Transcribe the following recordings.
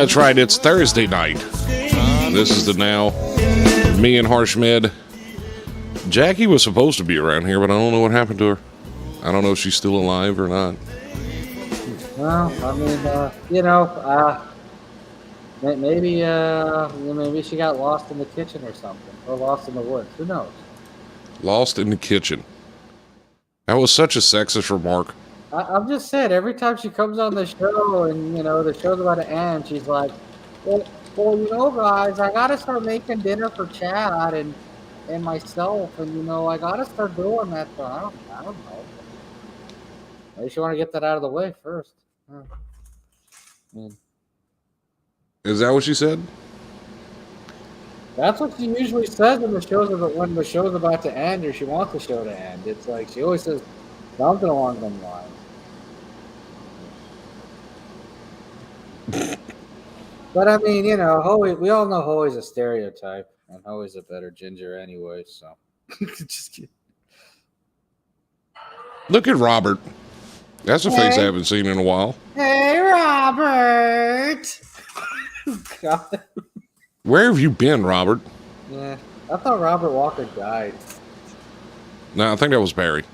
That's right, it's Thursday night. This is the Now. Me and Harshmed. Jackie was supposed to be around here, but I don't know what happened to her. I don't know if she's still alive or not. Well, I mean, maybe she got lost in the kitchen or something, or lost in the woods. Who knows? Lost in the kitchen. That was such a sexist remark. I'm just saying, every time she comes on the show and, the show's about to end, she's like, well, guys, I got to start making dinner for Chad and myself, and, I got to start doing that. So I don't know. Maybe she want to get that out of the way first. Is that what she said? That's what she usually says when the show's about to end, or she wants the show to end. It's like she always says something along them lines. But I mean, Hoey, we all know Hoey's a stereotype, and Hoey's a better ginger anyway, so just kidding. Look at Robert. That's a face I haven't seen in a while. Hey, Robert! God. Where have you been, Robert? Yeah, I thought Robert Walker died. No, I think that was Barry.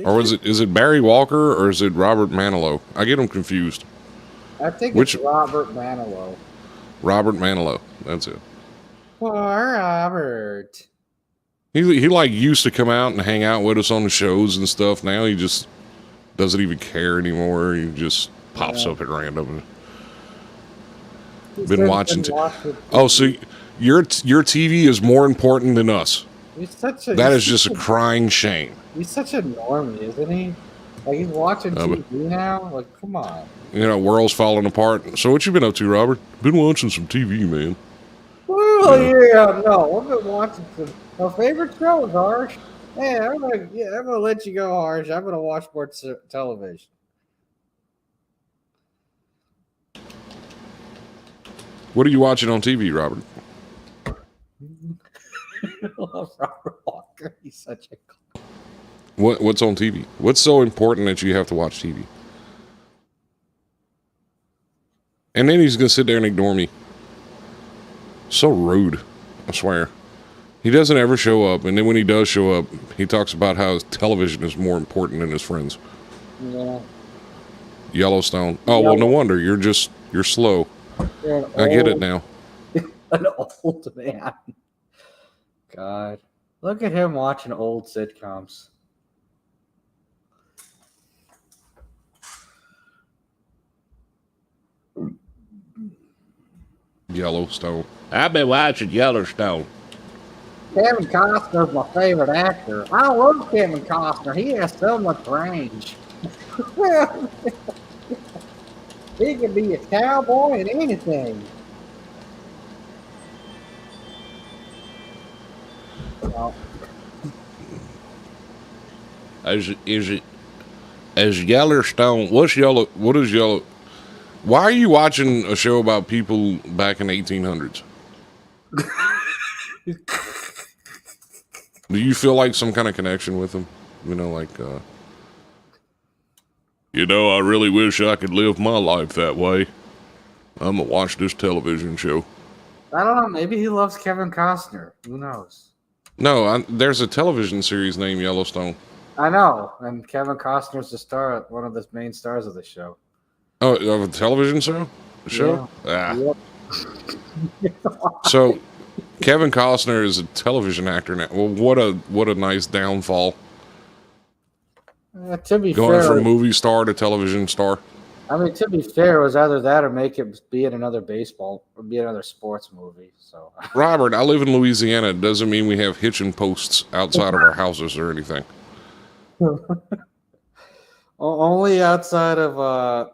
Or is it Barry Walker or is it Robert Manilow? I get them confused. I think it's Robert Manilow. Robert Manilow. That's it. Poor Robert. He used to come out and hang out with us on the shows and stuff. Now he just doesn't even care anymore. He just pops up at random. Been watching. So your TV is more important than us. That is just a crying shame. He's such a normie, isn't he? Like, he's watching TV now? Like, come on. World's falling apart. So what you been up to, Robert? Been watching some TV, man. Well, yeah, no. I've been watching some. My favorite show is Harsh. Hey, I'm gonna let you go, Harsh. I'm gonna watch more television. What are you watching on TV, Robert? I love Robert Walker. He's such a... What's on TV? What's so important that you have to watch TV? And then he's going to sit there and ignore me. So rude, I swear. He doesn't ever show up, and then when he does show up, he talks about how his television is more important than his friends. Yeah. Yellowstone. Oh, well, no wonder. You're slow. I get it now. An old man. God. Look at him watching old sitcoms. Yellowstone. I've been watching Yellowstone. Kevin Costner's my favorite actor. I love Kevin Costner. He has so much range. He can be a cowboy and anything. Well, As Yellowstone, what is Yellow? Why are you watching a show about people back in 1800s? Do you feel like some kind of connection with them? I really wish I could live my life that way. I'm gonna watch this television show. I don't know. Maybe he loves Kevin Costner. Who knows? No, there's a television series named Yellowstone. I know, and Kevin Costner's the star, one of the main stars of the show. Oh, of a television show? Yeah. Ah. Yep. So, Kevin Costner is a television actor now. Well, what a nice downfall. To be Going fair, from movie star to television star. I mean, to be fair, it was either that or make it be in another baseball or be another sports movie. So, Robert, I live in Louisiana. It doesn't mean we have hitching posts outside of our houses or anything. Only outside of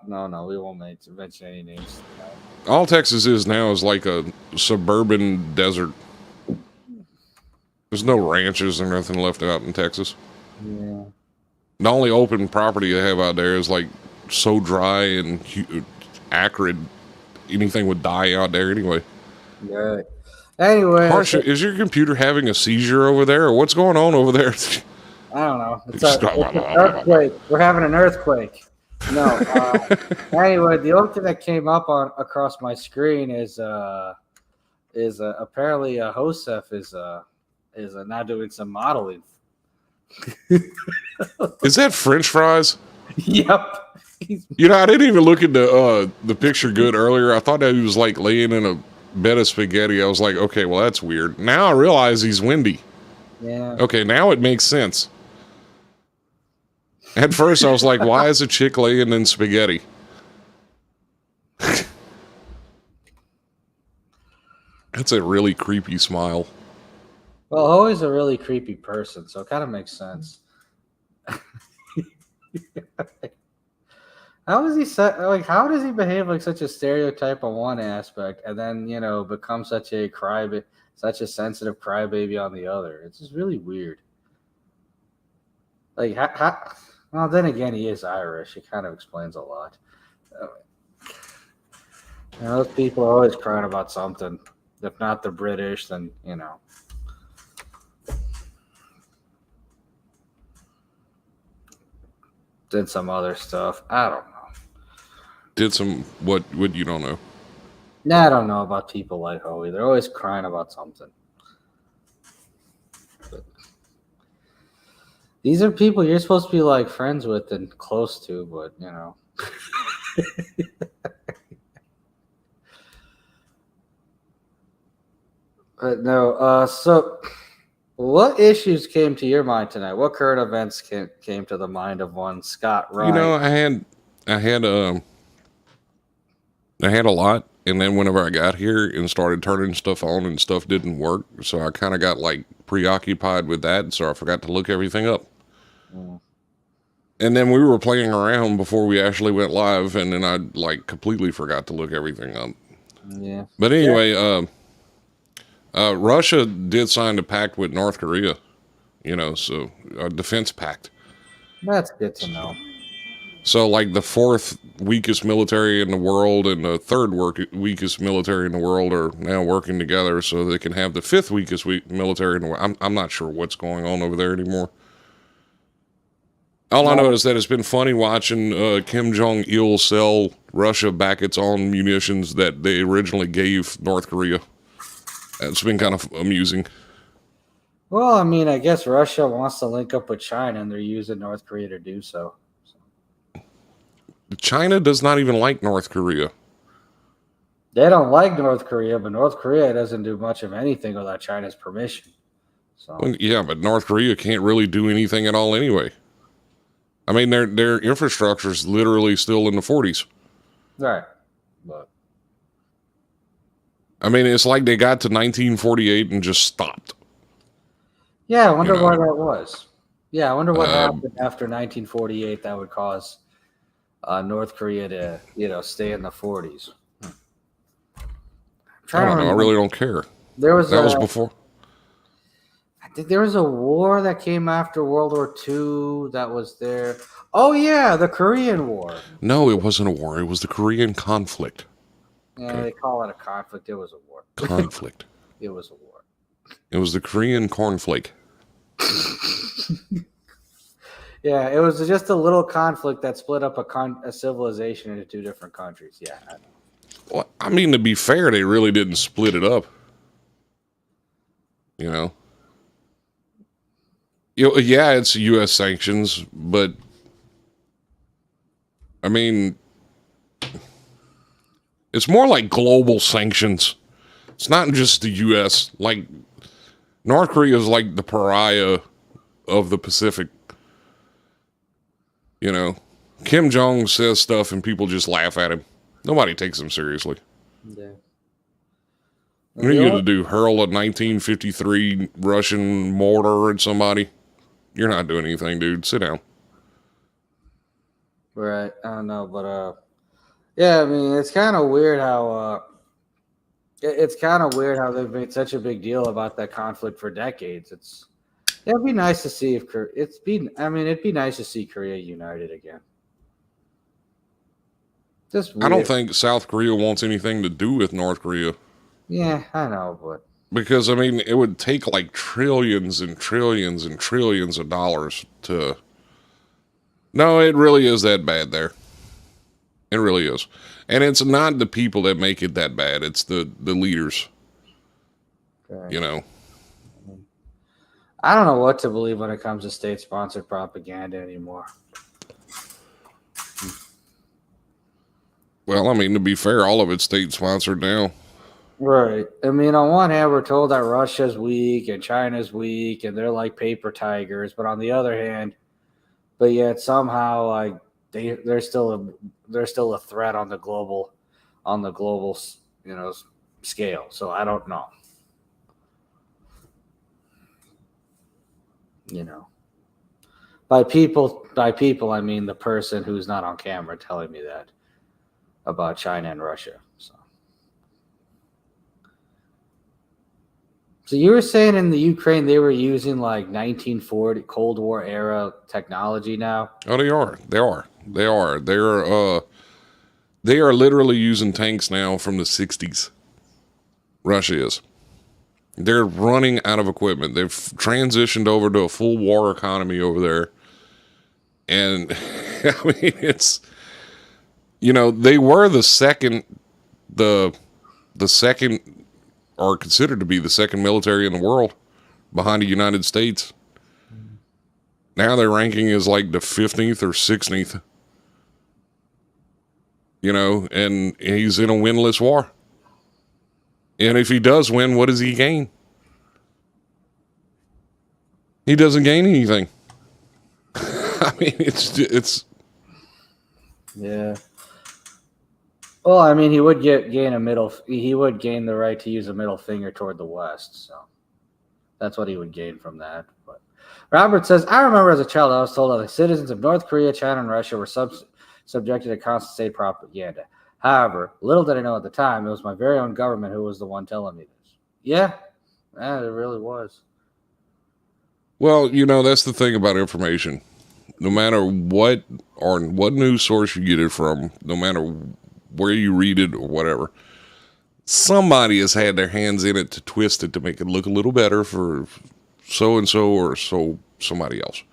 no, we won't mention any names. All Texas is now is like a suburban desert. There's no ranches or nothing left out in Texas. Yeah. The only open property they have out there is like so dry and acrid. Anything would die out there anyway. Yeah. Anyway, Harsha, is your computer having a seizure over there, or what's going on over there? I don't know. It's an earthquake. We're having an earthquake. No. Anyway, the only thing that came up on across my screen is apparently Josef is now doing some modeling. Is that French fries? Yep. You know, I didn't even look at the picture good earlier. I thought that he was like laying in a bed of spaghetti. I was like, okay, well that's weird. Now I realize he's windy. Yeah. Okay, now it makes sense. At first, I was like, why is a chick laying in spaghetti? That's a really creepy smile. Well, always a really creepy person, so it kind of makes sense. How does he How does he behave like such a stereotype on one aspect, and then become such a such a sensitive crybaby on the other? It's just really weird. Like, well, then again, he is Irish. It kind of explains a lot. Those people are always crying about something. If not the British, then did some other stuff. I don't know. Did some what you don't know. Nah, I don't know about people like Howie. They're always crying about something. But these are people you're supposed to be like friends with and close to, but But no. So, what issues came to your mind tonight? What current events came to the mind of one Scott Wright? You know, I had a lot, and then whenever I got here and started turning stuff on and stuff didn't work, so I kind of got like preoccupied with that, so I forgot to look everything up. Mm. And then we were playing around before we actually went live, and then I like completely forgot to look everything up. Yeah. But anyway, Russia did sign a pact with North Korea, so a defense pact. That's good to know. So, like the fourth weakest military in the world and the third weakest military in the world are now working together, so they can have the fifth weakest military in the world. I'm not sure what's going on over there anymore. All I know is that it's been funny watching Kim Jong-il sell Russia back its own munitions that they originally gave North Korea. It's been kind of amusing. Well, I mean, I guess Russia wants to link up with China, and they're using North Korea to do so. China does not even like North Korea. They don't like North Korea, but North Korea doesn't do much of anything without China's permission. So Well, yeah, but North Korea can't really do anything at all anyway. I mean, their infrastructure is literally still in the 40s. right, but I mean, it's like they got to 1948 and just stopped. yeah, I wonder why that was. Yeah, I wonder what happened after 1948 that would cause North Korea to stay in the 40s. I don't know. I really don't care. That was before. I think there was a war that came after World War II that was there. Oh yeah, the Korean War. No, it wasn't a war. It was the Korean conflict. Yeah, okay. They call it a conflict. It was a war. Conflict. It was a war. It was the Korean cornflake. Yeah, it was just a little conflict that split up a civilization into two different countries. Yeah. Well, I mean, to be fair, they really didn't split it up. Yeah, it's U.S. sanctions, but I mean, it's more like global sanctions. It's not just the U.S. Like, North Korea is like the pariah of the Pacific. Kim Jong says stuff and people just laugh at him. Nobody takes him seriously. Yeah. What are you going to do? Hurl a 1953 Russian mortar at somebody? You're not doing anything, dude. Sit down. Right. I don't know, but yeah, I mean, it's kind of weird how they've made such a big deal about that conflict for decades. It'd be nice to see it'd be nice to see Korea united again. Just weird. I don't think South Korea wants anything to do with North Korea. Yeah, I know, but because I mean, it would take like trillions and trillions and trillions of dollars to. No, it really is that bad there. It really is. And it's not the people that make it that bad. It's the leaders, Okay. you know. I don't know what to believe when it comes to state-sponsored propaganda anymore. Well, I mean, to be fair, all of it's state sponsored now. Right. I mean, on one hand, we're told that Russia's weak and China's weak, and they're like paper tigers. But on the other hand, but yet somehow like they're still a threat on the global you know scale. So I don't know. You know, by people I mean the person who's not on camera telling me that about China and Russia. So you were saying in the Ukraine they were using like 1940 Cold War era technology now? Oh, they are. They are. They are. They are literally using tanks now from the 60s. Russia is. They're running out of equipment. They've transitioned over to a full war economy over there. And I mean, it's, they were the second, or considered to be the second military in the world behind the United States. Now their ranking is like the 15th or 16th. And he's in a winless war. And if he does win, what does he gain? He doesn't gain anything. I mean, it's. Yeah. Well, I mean, he would gain the right to use a middle finger toward the West. So that's what he would gain from that. But Robert says, I remember as a child, I was told that the citizens of North Korea, China, and Russia were subjected to constant state propaganda. However, little did I know at the time, it was my very own government who was the one telling me this. Yeah, it really was. Well, that's the thing about information. No matter what news source you get it from, no matter where you read it or whatever, somebody has had their hands in it to twist it to make it look a little better for so and so or somebody else.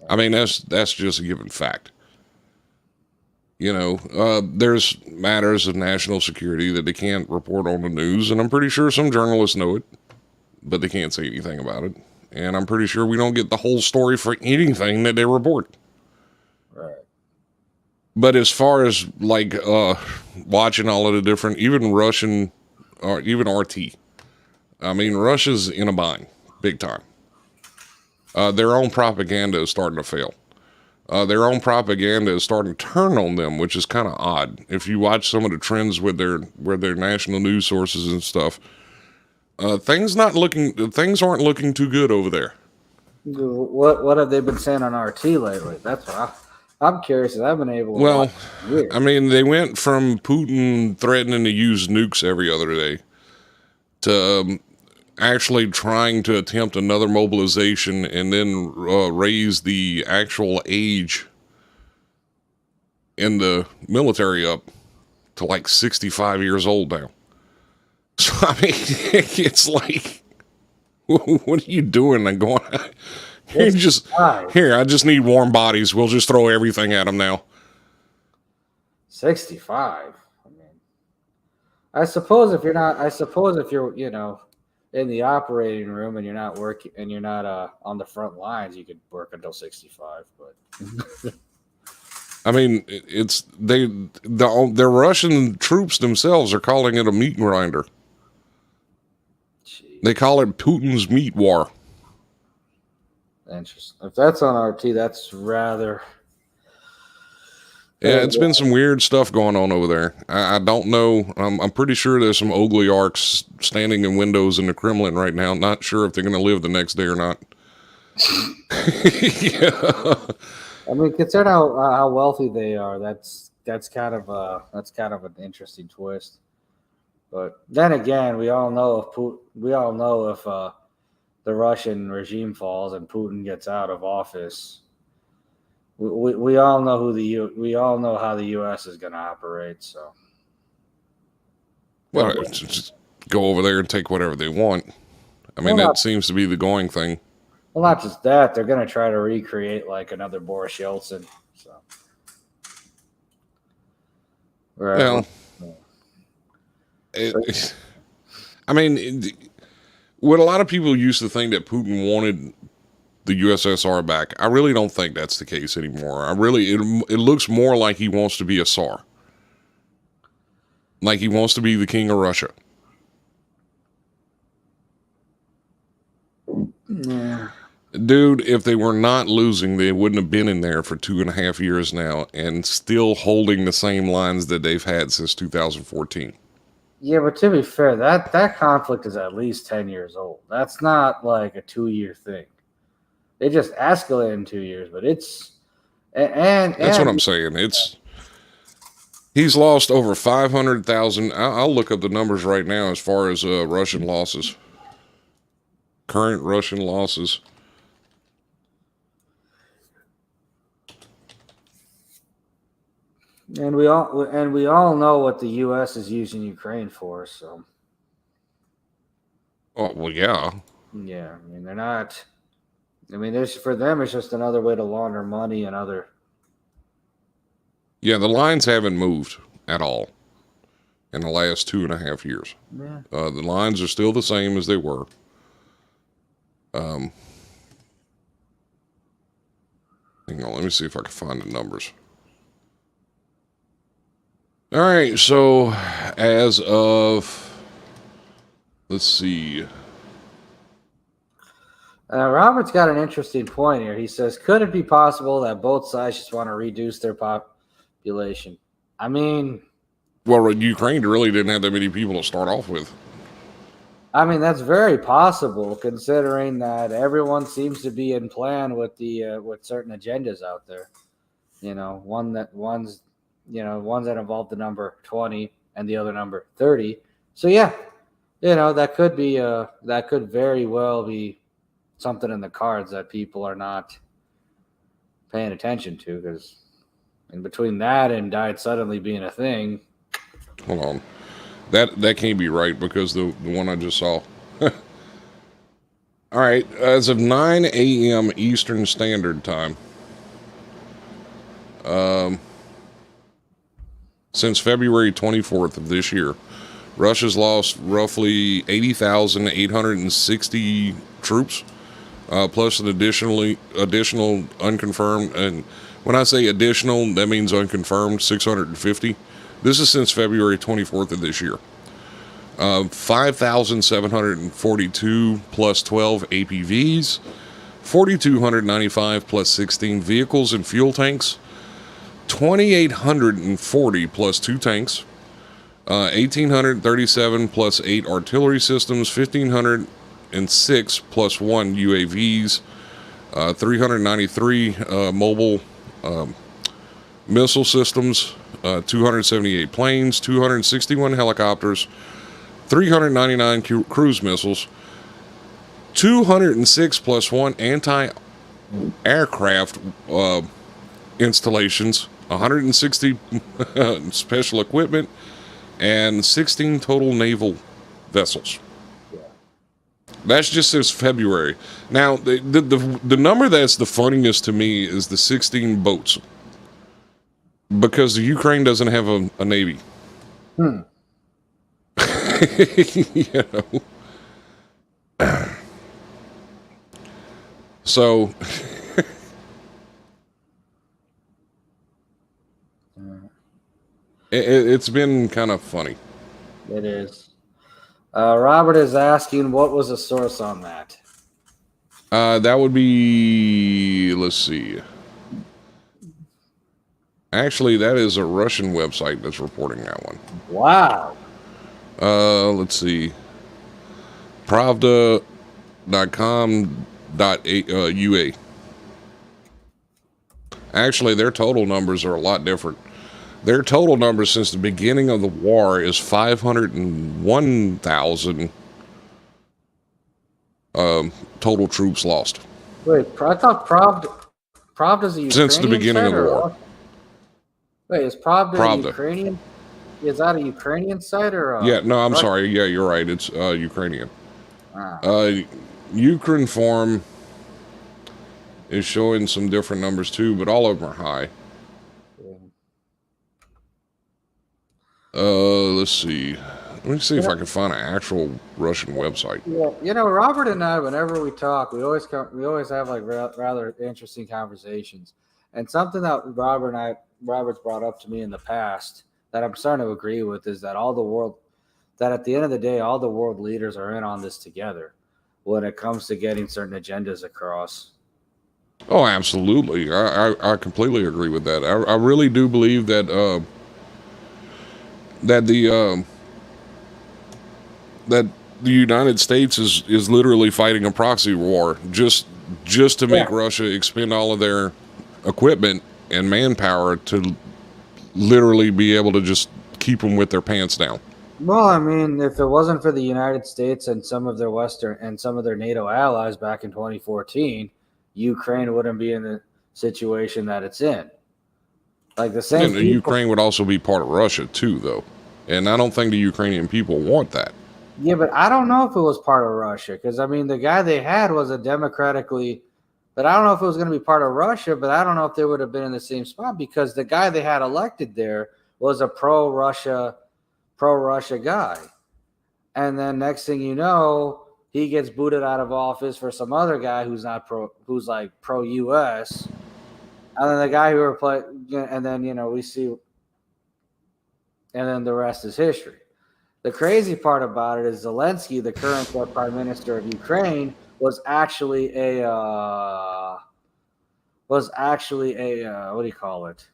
I mean, that's just a given fact. There's matters of national security that they can't report on the news, and I'm pretty sure some journalists know it, but they can't say anything about it. And I'm pretty sure we don't get the whole story for anything that they report. Right. But as far as like watching all of the different, even Russian, or even RT, I mean, Russia's in a bind, big time. Their own propaganda is starting to fail. Their own propaganda is starting to turn on them, which is kind of odd. If you watch some of the trends with their national news sources and stuff, things aren't looking too good over there. What have they been saying on RT lately? That's what I'm curious. I've been able to. Well, I mean, they went from Putin threatening to use nukes every other day to actually trying to attempt another mobilization and then raise the actual age in the military up to like 65 years old now. So, I mean, it's like, what are you doing? And going, I just need warm bodies. We'll just throw everything at them now. 65. I mean, I suppose if you're, in the operating room and you're not working and you're not on the front lines, you could work until 65. But I mean, the Russian troops themselves are calling it a meat grinder. Jeez. They call it Putin's meat war. Interesting. If that's on RT, that's rather. Yeah, it's been some weird stuff going on over there. I don't know. I'm pretty sure there's some oligarchs standing in windows in the Kremlin right now. Not sure if they're going to live the next day or not. Yeah. I mean, consider how wealthy they are. That's kind of an interesting twist. But then again, we all know if the Russian regime falls and Putin gets out of office. We all know how the U.S. is going to operate. So, Well, just go over there and take whatever they want. I mean, that seems to be the going thing. Well, not just that, they're going to try to recreate like another Boris Yeltsin. So, Right. Well, I mean, what a lot of people used to think that Putin wanted the USSR back, I really don't think that's the case anymore. It looks more like he wants to be a Tsar. Like he wants to be the king of Russia. Yeah. Dude, if they were not losing, they wouldn't have been in there for 2.5 years now and still holding the same lines that they've had since 2014. Yeah, but to be fair, that conflict is at least 10 years old. That's not like a 2 year thing. It just escalated in 2 years, but it's That's what I'm and saying. He's lost over 500,000. I'll look up the numbers right now as far as Russian losses. Current Russian losses. we all know what the U.S. is using Ukraine for. So Oh, well, yeah. yeah, I mean they're not. I mean, there's for them it's just another way to launder money and other. Yeah, the lines haven't moved at all in the last 2.5 years. Yeah. The lines are still the same as they were. Hang on, let me see if I can find the numbers. All right, so as of, let's see. Robert's got an interesting point here. He says, "Could it be possible that both sides just want to reduce their population?" I mean, Well, Ukraine really didn't have that many people to start off with. that's very possible considering that everyone seems to be in plan with the with certain agendas out there. Ones that involve the number 20 and the other number 30. So yeah, that could very well be something in the cards that people are not paying attention to, because in between that and died suddenly being a thing. Hold on. That can't be right because the one I just saw. All right, as of 9 a.m. Eastern Standard Time, since February 24th of this year, Russia's lost roughly 80,860 troops, plus an additional unconfirmed, and when I say additional, that means unconfirmed, 650. This is since February 24th of this year. 5,742 plus 12 APVs, 4,295 plus 16 vehicles and fuel tanks, 2,840 plus 2 tanks, 1,837 plus 8 artillery systems, 1,506 plus 1 UAVs, 393 mobile missile systems, 278 planes, 261 helicopters, 399 cruise missiles, 206 plus 1 anti-aircraft installations, 160 special equipment, and 16 total naval vessels. That's just since February. Now, the number that's the funniest to me is the 16 boats, because the Ukraine doesn't have a navy. You know. So it's been kind of funny. It is. Robert is asking, what was the source on that? That would be, let's see. Actually, that is a Russian website that's reporting that one. Wow. Let's see. Pravda.com.ua. Actually, their total numbers are a lot different. Their total numbers since the beginning of the war is 501,000 total troops lost. Wait, I thought Pravda's a Ukrainian Since the beginning of the war. Wait, is Pravda Pravda. Ukrainian? Is that a Ukrainian site or? Yeah, no, I'm Russian? sorry. Yeah, you're right. It's Ukrainian. Ah. Ukrinform is showing some different numbers too, but all of them are high. let's see. Let me see if I can find an actual Russian website. Yeah, Robert and I, whenever we talk, we always have like rather interesting conversations. And something that Robert's brought up to me in the past that I'm starting to agree with is that that at the end of the day, all the world leaders are in on this together when it comes to getting certain agendas across. Oh, absolutely. I completely agree with that. I really do believe that that the that the United States is literally fighting a proxy war just to Yeah. make Russia expend all of their equipment and manpower to literally be able to just keep them with their pants down. Well, I mean, if it wasn't for the United States and some of their Western and some of their NATO allies back in 2014, Ukraine wouldn't be in the situation that it's in. Like the same And people. Ukraine would also be part of Russia too, though. And I don't think the Ukrainian people want that. Yeah, but I don't know if it was part of Russia because I mean, the guy they had was a democratically, but I don't know if it was going to be part of Russia, but I don't know if they would have been in the same spot because the guy they had elected there was a pro-Russia guy. And then next thing you know, he gets booted out of office for some other guy who's not who's like pro US. And then the guy who replaced, and then we see, and then the rest is history. The crazy part about it is Zelensky, the current prime minister of Ukraine, was actually a what do you call it?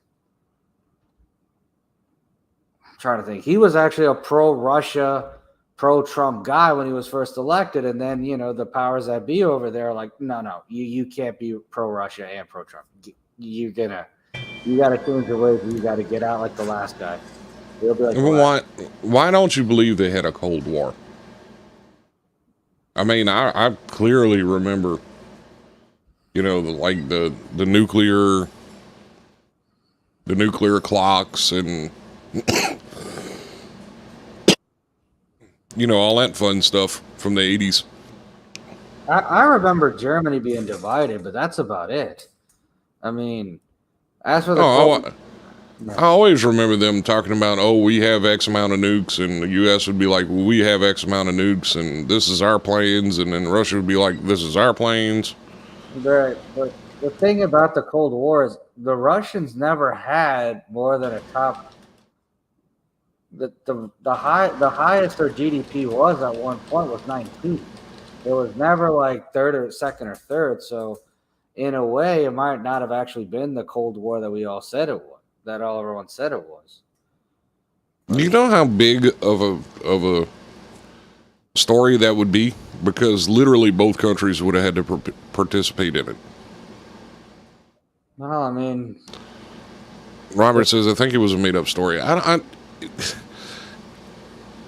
I'm trying to think. He was actually a pro-Russia, pro-Trump guy when he was first elected, and then the powers that be over there are like, no, you can't be pro-Russia and pro-Trump. You got to change your ways. You got to get out like the last guy. He'll be like, why don't you believe they had a Cold War? I mean, I clearly remember, like the nuclear clocks and all that fun stuff from the 80s. I remember Germany being divided, but that's about it. I mean, as for the I always remember them talking about, we have X amount of nukes, and the U.S. would be like, well, we have X amount of nukes, and this is our planes, and then Russia would be like, this is our planes. Right, but the thing about the Cold War is the Russians never had more than a top. The highest their GDP was at one point was 19. It was never like third or second or third. So, in a way, it might not have actually been the Cold War that we all said it was. That all everyone said it was. Do you know how big of a story that would be? Because literally both countries would have had to participate in it. No, I mean, Robert says, I think it was a made-up story.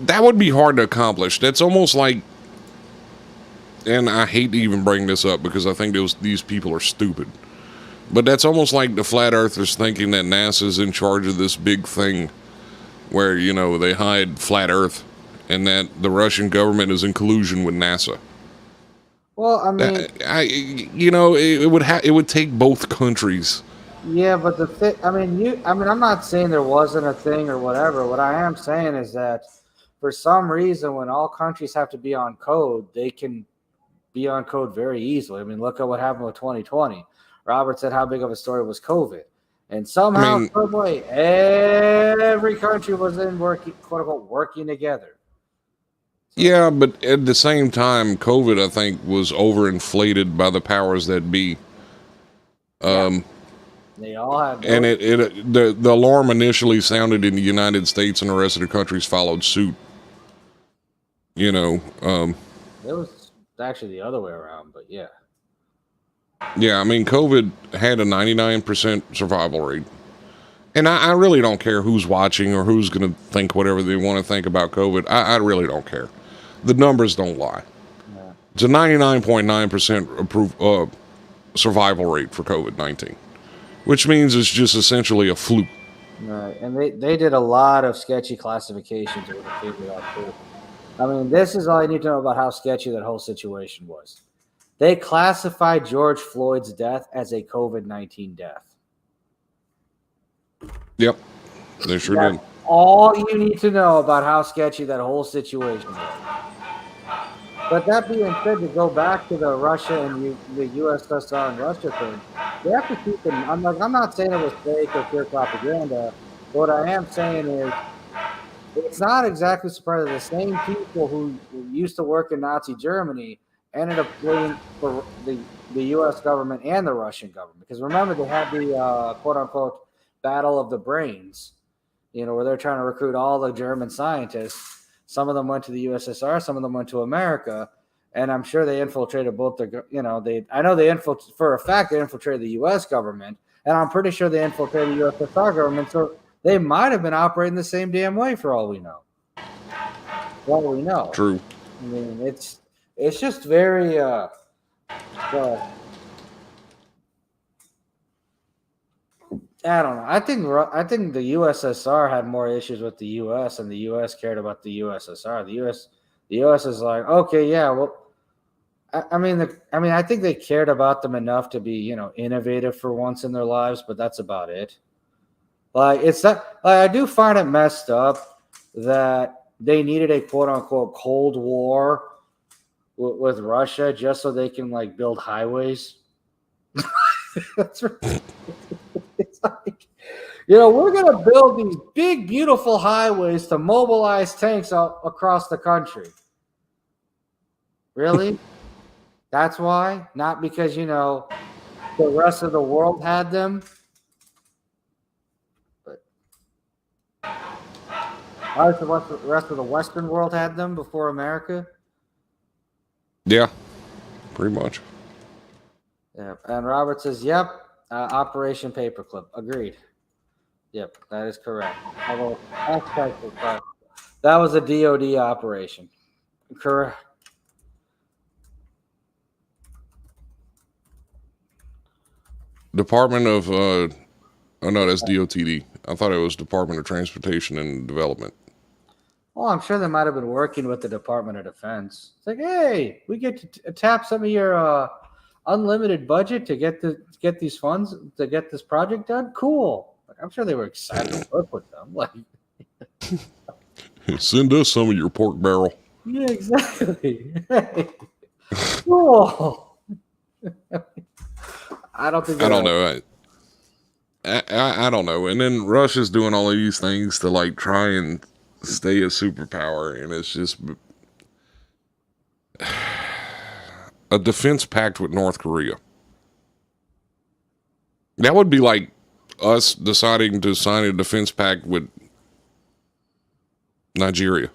That would be hard to accomplish. That's almost like, and I hate to even bring this up because I think these people are stupid, but that's almost like the flat earthers thinking that NASA's in charge of this big thing where, they hide flat earth and that the Russian government is in collusion with NASA. well, I mean, it would take both countries. yeah, but the thing, I'm not saying there wasn't a thing or whatever. What I am saying is that for some reason, when all countries have to be on code, they can be on code very easily. I mean, look at what happened with 2020. Robert said how big of a story was COVID. And somehow, every country was in working, quote unquote, working together. Yeah, but at the same time, COVID, I think, was overinflated by the powers that be. They all had, and the alarm initially sounded in the United States, and the rest of the countries followed suit. It was actually the other way around, but yeah. Yeah, I mean, COVID had a 99% survival rate. And I really don't care who's watching or who's going to think whatever they want to think about COVID. I really don't care. The numbers don't lie. Yeah. It's a 99.9% survival rate for COVID-19, which means it's just essentially a fluke. Right, and they did a lot of sketchy classifications with the figured out too. I mean, this is all you need to know about how sketchy that whole situation was. They classified George Floyd's death as a COVID-19 death. Yep, they sure did. all you need to know about how sketchy that whole situation was. But that being said, to go back to the Russia and the USSR and Russia thing, they have to keep in. I'm not saying it was fake or pure propaganda. What I am saying is, it's not exactly surprising. The same people who used to work in Nazi Germany ended up playing for the U.S. government and the Russian government. Because remember, they had the quote unquote battle of the brains, where they're trying to recruit all the German scientists. Some of them went to the USSR, some of them went to America, and I'm sure they infiltrated both the. I know they infiltrated for a fact they infiltrated the U.S. government, and I'm pretty sure they infiltrated the USSR government. So they might have been operating the same damn way for all we know. True. I mean, it's just very I don't know. I think the USSR had more issues with the US, and the US cared about the USSR. The US is like, okay, yeah, well, I think they cared about them enough to be, innovative for once in their lives, but that's about it. Like it's that I do find it messed up that they needed a quote unquote Cold War with Russia just so they can like build highways. That's right. It's like, we're gonna build these big, beautiful highways to mobilize tanks across the country. Really? That's why? Not because the rest of the world had them. The rest of the Western world had them before America. Yeah, pretty much. Yeah, and Robert says, "Yep, Operation Paperclip." Agreed. Yep, that is correct. Although that was a DoD operation. Correct. Department of oh no, that's DOTD. I thought it was Department of Transportation and Development. Well, I'm sure they might have been working with the Department of Defense. It's like, hey, we get to tap some of your unlimited budget to get these funds to get this project done. Cool. Like, I'm sure they were excited to work with them. Like, send us some of your pork barrel. Yeah, exactly. Hey, cool. I don't think. I don't know. I don't know. And then Russia's doing all of these things to like try and stay a superpower, and it's just a defense pact with North Korea. That would be like us deciding to sign a defense pact with Nigeria.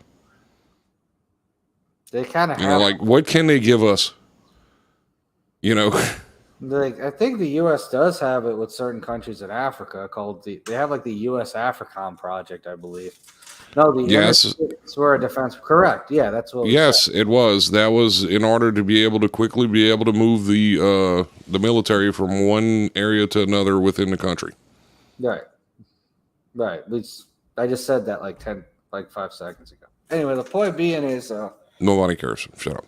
They kind of have, like, what can they give us? Like, I think the U.S. does have it with certain countries in Africa called they have like the U.S. AFRICOM project, I believe. No, it's where a defense. Correct. Yeah, that's what. Yes, it was. That was in order to be able to quickly be able to move the military from one area to another within the country. Right. I just said that like 5 seconds ago. Anyway, the point being is, nobody cares. Shut up.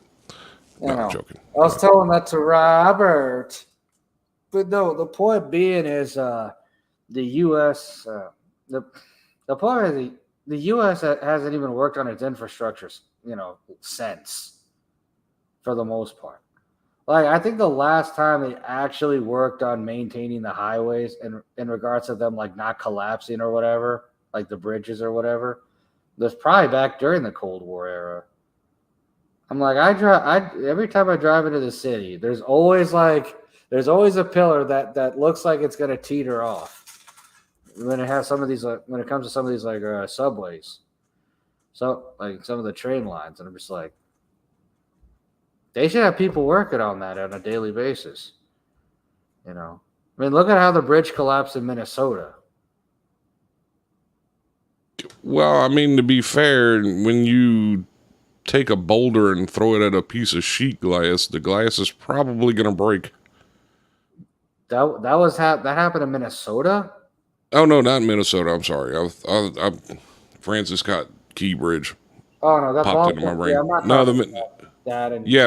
No, I'm joking. I was telling that to Robert, but no, the point being is the U.S. The point is the U.S. hasn't even worked on its infrastructure, since, for the most part. Like, I think the last time they actually worked on maintaining the highways in regards to them like not collapsing or whatever, like the bridges or whatever, was probably back during the Cold War era. I'm like, every time I drive into the city, there's always a pillar that looks like it's gonna teeter off when it has when it comes to some of these subways, so like some of the train lines, and I'm just like, they should have people working on that on a daily basis. I mean, look at how the bridge collapsed in Minnesota. Well, I mean, to be fair, when you take a boulder and throw it at a piece of sheet glass, the glass is probably going to break. That happened in Minnesota? Oh no, not in Minnesota. I'm sorry. I Francis Scott Key Bridge. Oh no, that popped into my brain. Yeah, I'm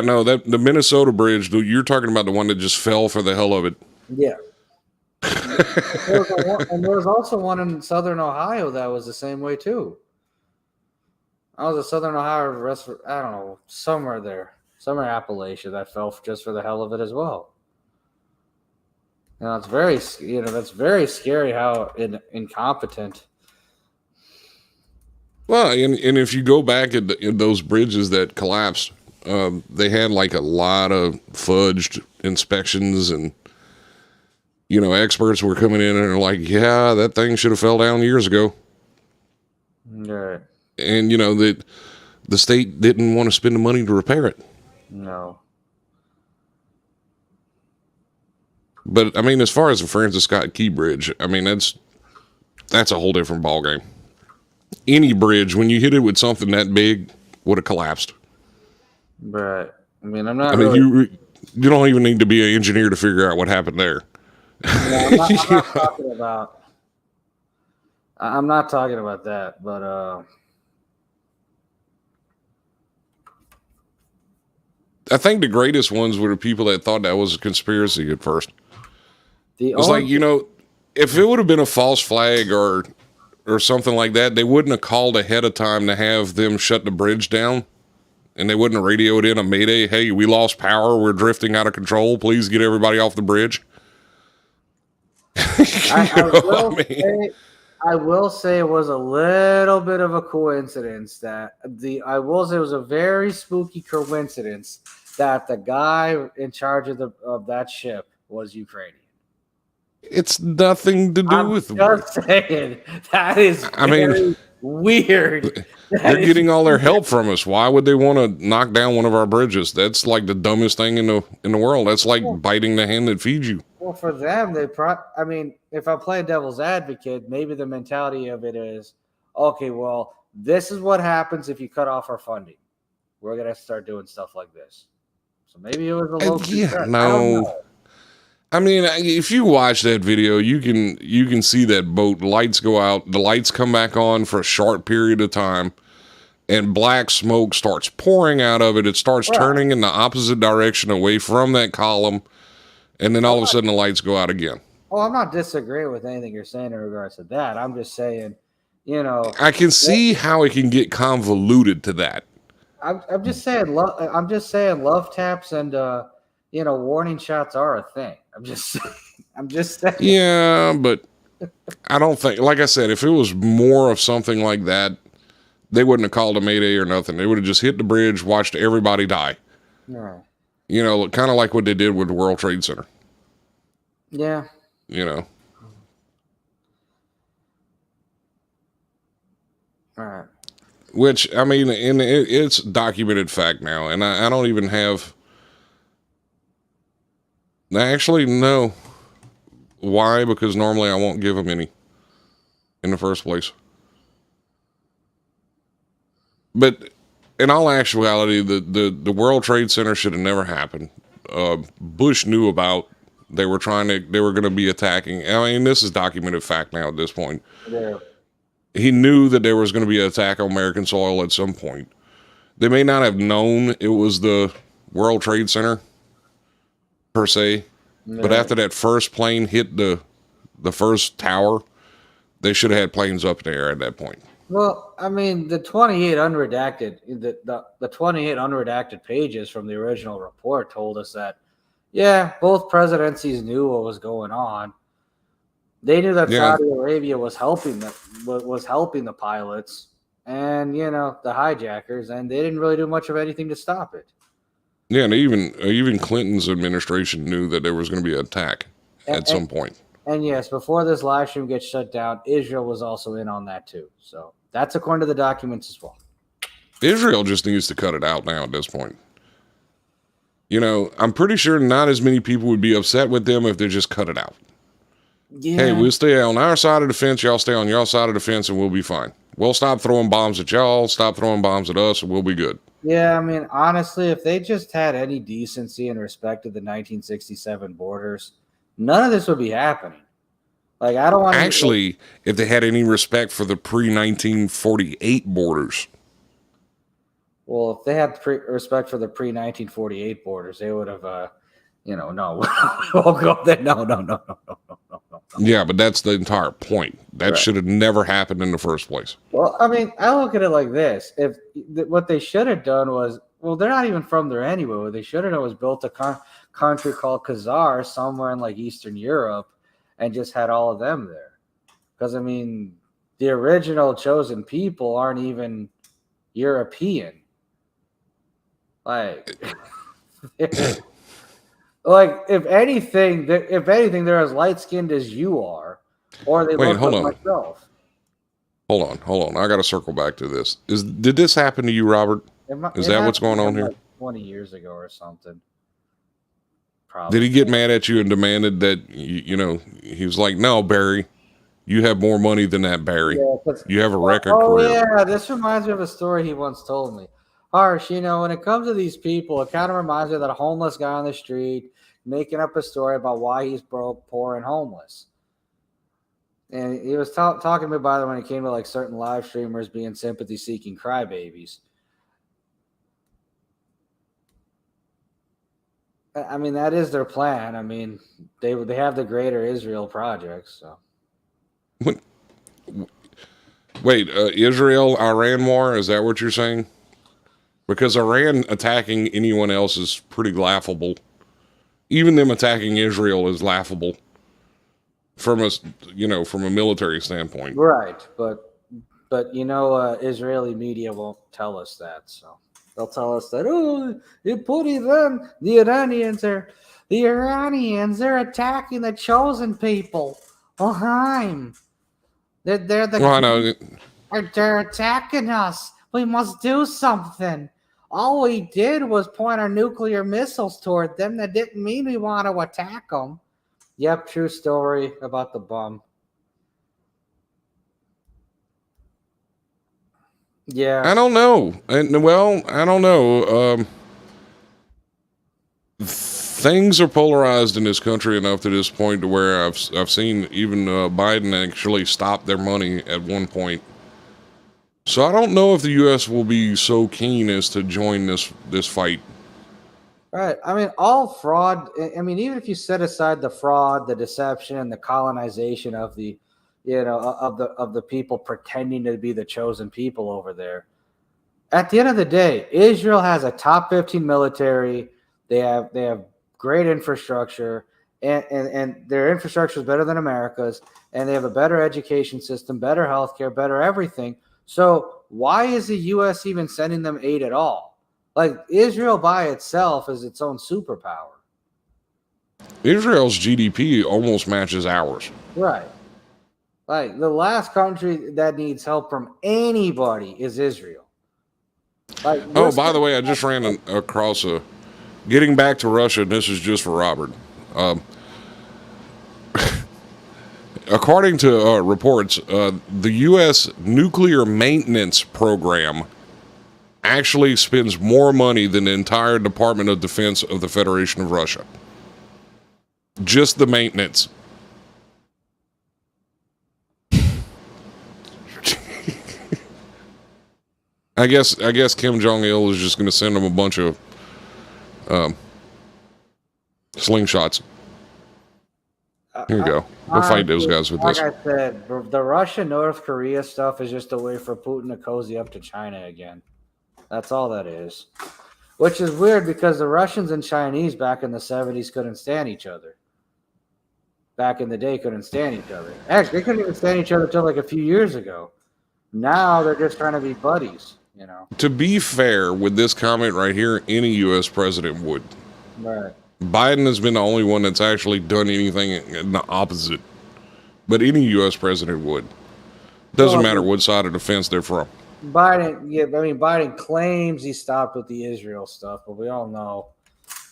not the Minnesota bridge. You're talking about the one that just fell for the hell of it. Yeah. And there was also one in Southern Ohio that was the same way too. I was a Southern Ohio restaurant. I don't know, somewhere there, somewhere Appalachia that fell just for the hell of it as well. It's very, that's very scary how incompetent. Well, and if you go back in those bridges that collapsed, they had like a lot of fudged inspections, and experts were coming in and are like, yeah, that thing should have fell down years ago. Right. And that the state didn't want to spend the money to repair it. No. But I mean, as far as the Francis Scott Key Bridge, I mean that's a whole different ballgame. Any bridge, when you hit it with something that big, would have collapsed. Right. I mean, I'm not. I mean, you don't even need to be an engineer to figure out what happened there. I'm not talking about. I'm not talking about that, but I think the greatest ones were the people that thought that was a conspiracy at first. It's like, if it would have been a false flag or something like that, they wouldn't have called ahead of time to have them shut the bridge down, and they wouldn't have radioed in a mayday. Hey, we lost power. We're drifting out of control. Please get everybody off the bridge. I will say it was a little bit of a coincidence that I will say it was a very spooky coincidence that the guy in charge of that ship was Ukrainian. It's nothing to do with. Just saying that is. Weird. They're getting all their help from us. Why would they want to knock down one of our bridges? That's like the dumbest thing in the world. That's like biting the hand that feeds you. Well, for them, if I'm playing devil's advocate, maybe the mentality of it is, okay, well, this is what happens if you cut off our funding. We're gonna start doing stuff like this. So maybe it was a little. No. I mean, if you watch that video, you can see that boat. Lights go out. The lights come back on for a short period of time, and black smoke starts pouring out of it. It starts turning in the opposite direction away from that column, and then all of a sudden the lights go out again. Oh, I'm not disagreeing with anything you're saying in regards to that. I'm just saying, I can see how it can get convoluted to that. I'm just saying love taps and warning shots are a thing. I'm just saying. Yeah, but I don't think, like I said, if it was more of something like that, they wouldn't have called a mayday or nothing. They would have just hit the bridge, watched everybody die. Right. Kind of like what they did with the World Trade Center. Yeah. All right. Which, I mean, it's documented fact now, and I don't even have. Actually, no. Why? Because normally I won't give them any in the first place. But in all actuality, the World Trade Center should have never happened. Bush knew about. They were going to be attacking. I mean, this is documented fact now at this point. Yeah. He knew that there was going to be an attack on American soil at some point. They may not have known it was the World Trade Center per se, but after that first plane hit the first tower, they should have had planes up in the air at that point. Well, I mean, the 28 unredacted pages from the original report told us that, yeah, both presidencies knew what was going on. They knew that Saudi Arabia was helping the pilots and the hijackers, and they didn't really do much of anything to stop it. Yeah, and even Clinton's administration knew that there was going to be an attack at some point. And yes, before this live stream gets shut down, Israel was also in on that too. So that's according to the documents as well. Israel just needs to cut it out now at this point. I'm pretty sure not as many people would be upset with them if they just cut it out. Yeah. Hey, we'll stay on our side of the fence, y'all stay on your side of the fence, and we'll be fine. We'll stop throwing bombs at y'all, stop throwing bombs at us, and we'll be good. Yeah, I mean, honestly, if they just had any decency and respect to the 1967 borders, none of this would be happening. Like, I don't want to... Actually, if they had any respect for the pre-1948 borders. Well, if they had respect for the pre-1948 borders, they would have, no, we'll go there. No. Yeah, but that's the entire point. That Right. should have never happened in the first place. Well, I mean, I look at it like this: if what they should have done was, well, they're not even from there anyway. What they should have done was built a country called Khazar somewhere in like Eastern Europe, and just had all of them there. Because I mean, the original chosen people aren't even European. Like, like if anything, they're as light skinned as you are, or they Wait, look hold like on. myself. Hold on. I got to circle back to this. Did this happen to you, Robert? Is It that what's happened going to on him here? like 20 years ago or something. Did Probably. he get mad at you and demanded that he was like, "No, Barry, you have more money than that, Barry. Yeah, You have a record oh career." yeah, this reminds me of a story he once told me. Harsh, when it comes to these people, it kind of reminds me of that homeless guy on the street making up a story about why he's broke, poor, and homeless. And he was talking to me about it when it came to like certain live streamers being sympathy-seeking crybabies. I mean, that is their plan. I mean, they have the Greater Israel Project, so. Wait, Israel Iran war? Is that what you're saying? Because Iran attacking anyone else is pretty laughable. Even them attacking Israel is laughable from a military standpoint. Right, but Israeli media won't tell us that, so they'll tell us that you put Iran, the Iranians, they're attacking the chosen people. Oh, Haim, Well, I know. they're attacking us. We must do something. All we did was point our nuclear missiles toward them. That didn't mean we want to attack them. Yep, true story about the bomb. Yeah. I don't know. And well, I don't know. Things are polarized in this country enough to this point to where I've seen even Biden actually stop their money at one point. So I don't know if the U.S. will be so keen as to join this fight. Right. I mean, all fraud. I mean, even if you set aside the fraud, the deception, and the colonization of the people pretending to be the chosen people over there. At the end of the day, Israel has a top 15 military. They have great infrastructure, and their infrastructure is better than America's, and they have a better education system, better healthcare, better everything. So why is the U.S. even sending them aid at all? Like Israel by itself is its own superpower. Israel's GDP almost matches ours. Right. Like the last country that needs help from anybody is Israel. Like Oh, by the way, I just ran across getting back to Russia, and this is just for Robert. According to reports, the U.S. nuclear maintenance program actually spends more money than the entire Department of Defense of the Federation of Russia. Just the maintenance. I guess Kim Jong Il is just going to send them a bunch of slingshots. Here you go. We'll fight those guys with this. Like I said, the Russia North Korea stuff is just a way for Putin to cozy up to China again. That's all that is. Which is weird because the Russians and Chinese back in the 70s couldn't stand each other. Back in the day, couldn't stand each other. Actually, they couldn't even stand each other until like a few years ago. Now they're just trying to be buddies, To be fair, with this comment right here, any U.S. president would. Right. Biden has been the only one that's actually done anything in the opposite. But any U.S. president would. Doesn't matter what side of the fence they're from. Biden claims he stopped with the Israel stuff, but we all know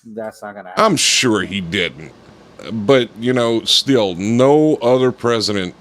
that's not going to happen. I'm sure he didn't. But, still, no other president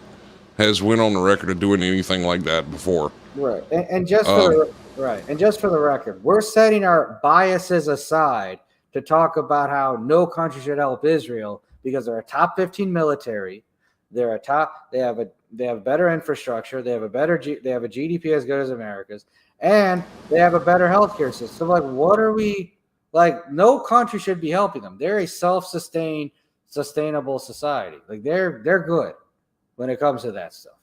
has went on the record of doing anything like that before. Right. And just for the record, we're setting our biases aside to talk about how no country should help Israel because they're a top 15 military. They have better infrastructure. They have a GDP as good as America's, and they have a better healthcare system. Like, what are we like? No country should be helping them. They're a self-sustained sustainable society. Like they're good when it comes to that stuff.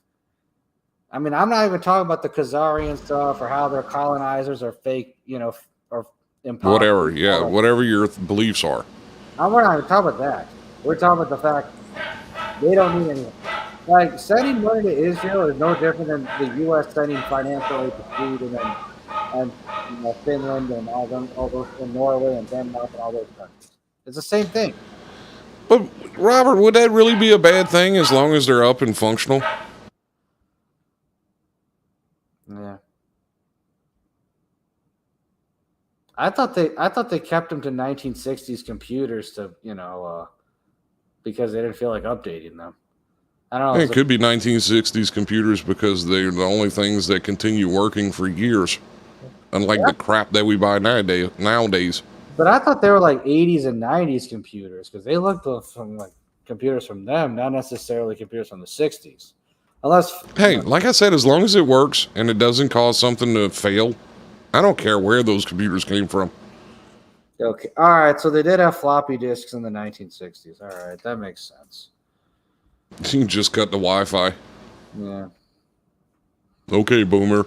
I mean, I'm not even talking about the Khazarian stuff or how their colonizers are fake, or Whatever, imposters. yeah, whatever your beliefs are. We're not even talking about that. We're talking about the fact they don't need anything. Like sending money to Israel is no different than the U.S. sending financial aid to Sweden and Finland and all those, and Norway and Denmark and all those countries. It's the same thing. But Robert, would that really be a bad thing as long as they're up and functional? Yeah. I thought they kept them to 1960s computers to because they didn't feel like updating them. I don't know. It could be 1960s computers because they're the only things that continue working for years, unlike the crap that we buy nowadays. But I thought they were like 80s and 90s computers because they looked from like computers from them, not necessarily computers from the 60s. Unless, hey, like I said, as long as it works and it doesn't cause something to fail, I don't care where those computers came from. Okay. All right. So they did have floppy disks in the 1960s. All right. That makes sense. You can just cut the Wi-Fi. Yeah. Okay, boomer.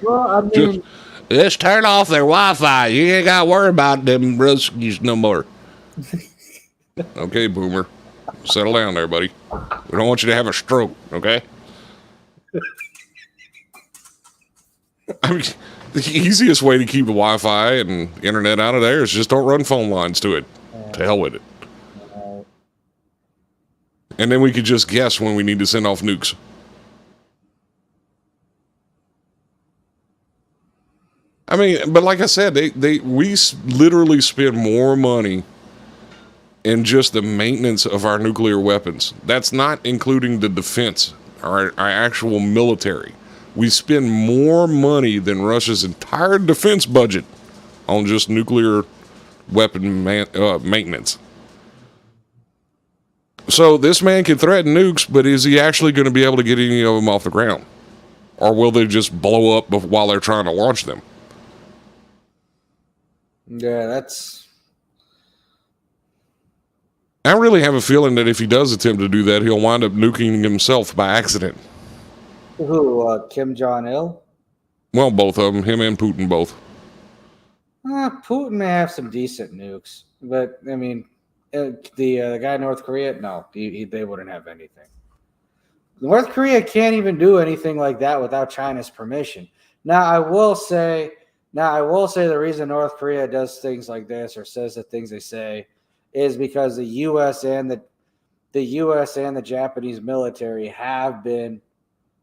Well, I mean, just turn off their Wi-Fi. You ain't got to worry about them Ruskies no more. Okay, boomer. Settle down there, buddy. We don't want you to have a stroke, okay? I mean, the easiest way to keep the Wi-Fi and internet out of there is just don't run phone lines to it. To hell with it. And then we could just guess when we need to send off nukes. I mean, but like I said, we literally spend more money in just the maintenance of our nuclear weapons. That's not including the defense, our actual military. We spend more money than Russia's entire defense budget on just nuclear weapon maintenance. So this man can threaten nukes, but is he actually going to be able to get any of them off the ground? Or will they just blow up while they're trying to launch them? Yeah, that's... I really have a feeling that if he does attempt to do that, he'll wind up nuking himself by accident. Who, Kim Jong-il? Well, both of them, him and Putin both. Putin may have some decent nukes, but, I mean, the guy in North Korea, no, they wouldn't have anything. North Korea can't even do anything like that without China's permission. Now, I will say the reason North Korea does things like this or says the things they say is because the U.S. and the Japanese military have been,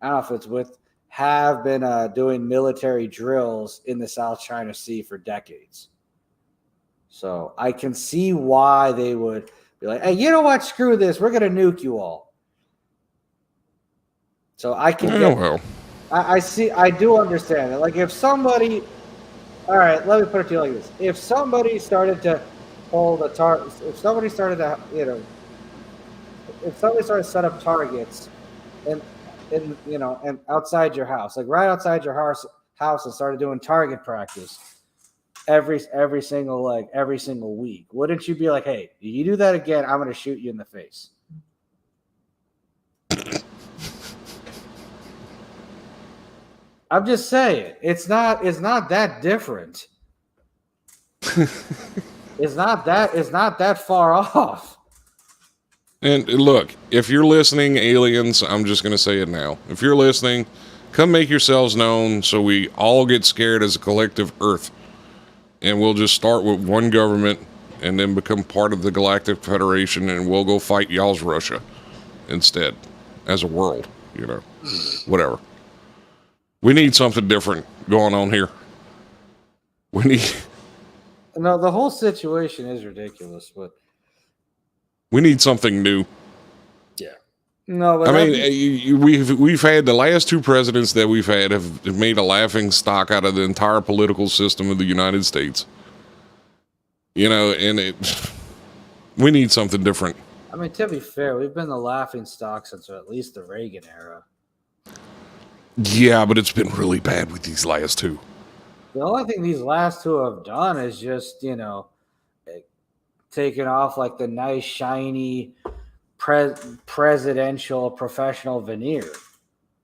I don't know if it's have been doing military drills in the South China Sea for decades. So I can see why they would be like, hey, you know what? Screw this. We're going to nuke you all. So I can I do understand that. Like if somebody, all right, let me put it to you like this. If somebody started to hold a target, if somebody started to, if somebody started to set up targets and outside your house, like right outside your house and started doing target practice every single week, wouldn't you be like, hey, you do that again, I'm going to shoot you in the face? I'm just saying, it's not that different. It's not that far off. And look, if you're listening, aliens, I'm just going to say it now. If you're listening, come make yourselves known so we all get scared as a collective Earth. And we'll just start with one government and then become part of the Galactic Federation, and we'll go fight y'all's Russia instead as a world, whatever. We need something different going on here. No, the whole situation is ridiculous, but we need something new. Yeah. No, but we've had the last two presidents that we've had have made a laughing stock out of the entire political system of the United States. And we need something different. I mean, to be fair, we've been the laughing stock since at least the Reagan era. Yeah, but it's been really bad with these last two. The only thing these last two have done is just, taken off like the nice, shiny presidential professional veneer.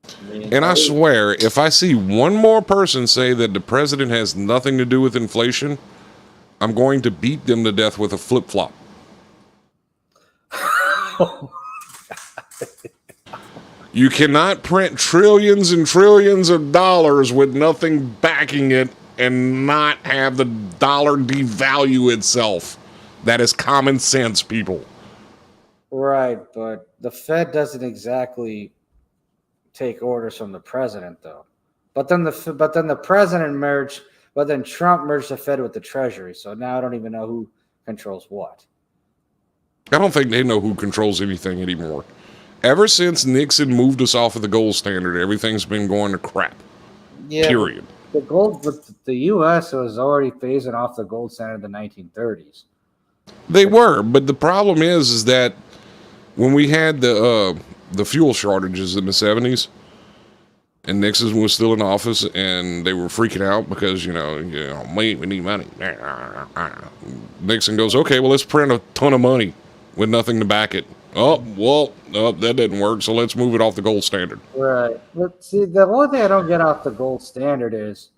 I mean, And I swear, if I see one more person say that the president has nothing to do with inflation, I'm going to beat them to death with a flip-flop. You cannot print trillions and trillions of dollars with nothing backing it and not have the dollar devalue itself. That is common sense, people. Right, but the Fed doesn't exactly take orders from the president, though. But then the president merged. But then Trump merged the Fed with the Treasury, so now I don't even know who controls what. I don't think they know who controls anything anymore. Ever since Nixon moved us off of the gold standard, everything's been going to crap. Yeah, period. The gold, but the U.S. was already phasing off the gold standard in the 1930s. They were, but the problem is that when we had the fuel shortages in the 70s, and Nixon was still in office, and they were freaking out because we need money. Nixon goes, okay, well, let's print a ton of money with nothing to back it. That didn't work, so let's move it off the gold standard. Right. But see, the only thing I don't get off the gold standard is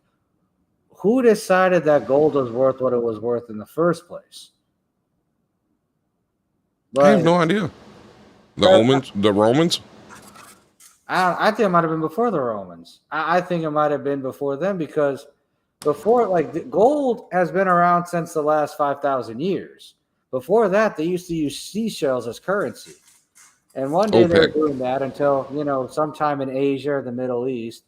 who decided that gold was worth what it was worth in the first place? I have no idea. The Romans? I think it might have been before the Romans. I think it might have been before them because before, gold has been around since the last 5,000 years. Before that, they used to use seashells as currency. And one day they were doing that until, sometime in Asia or the Middle East